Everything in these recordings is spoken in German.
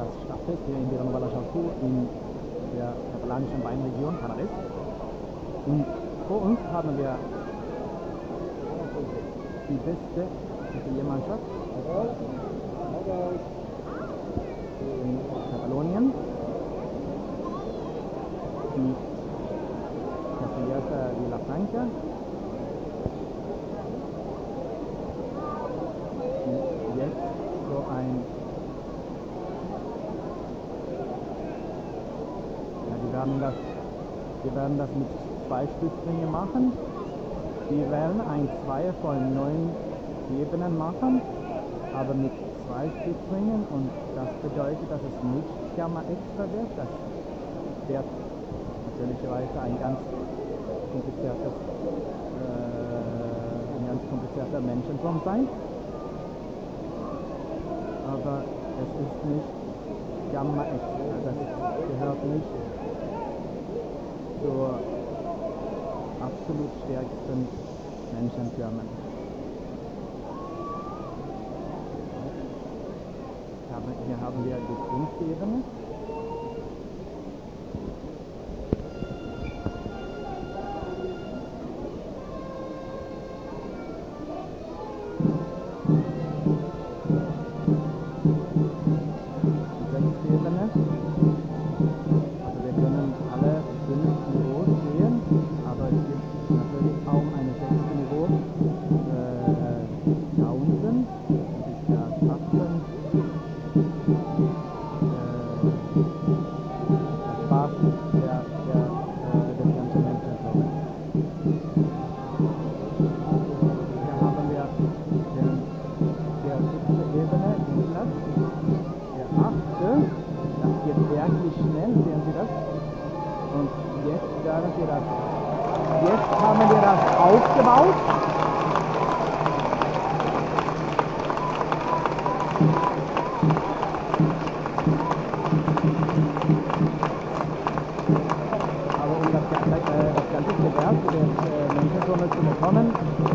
das Stadtfest hier in Vilanova la Geltrú in der katalanischen Weinregion Penedès. Und vor uns haben wir die beste Cafetiermannschaft in Katalonien, die Cafetiera Vilafranca, die jetzt so ein wir werden das mit 2 Stützringen machen. Wir werden ein Zweier von 9 Ebenen machen, aber mit 2 Stützringen, und das bedeutet, dass es nicht Gamma Extra wird. Das wird natürlicherweise ein ganz komplizierter Menschenform sein. Aber es ist nicht Gamma Extra, das gehört nicht zur absolut stärksten Menschenfirmen. Hier haben wir die 5. Ebene. Die 6. Ebene. Also wir können alle 5 Niveaus sehen, aber es gibt natürlich auch eine 6. Niveau da unten. Das ist der Schatten. Das war des ganzen Menschenformen. Hier haben wir der 7. Ebene in Platz, der 8. Das geht wirklich schnell, sehen Sie das? Und jetzt werden wir das. Jetzt haben wir das aufgebaut. Aber um das ganze Gewerk des Menschenturmes zu bekommen,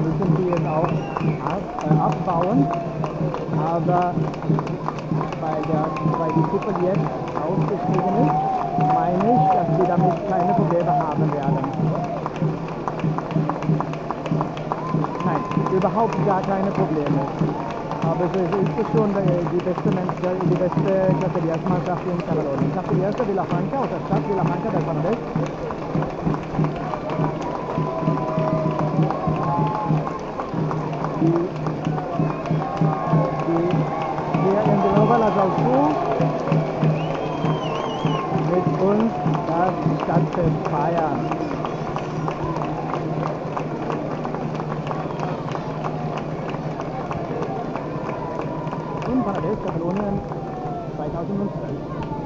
müssen wir es auch abbauen. Aber weil die Kuppel jetzt ausgestiegen ist, meine ich, dass wir damit keine Probleme haben werden. Nein, überhaupt gar keine Probleme. Aber es ist schon die beste Cafeteria-Mannschaft in Katalonien. Cafetiera Vilafranca, aus der Stadt Vilafranca del Penedès. Hier in Vilanova la Geltrú mit uns das Stadtfest feiern. In Penedès, Katalonien 2012.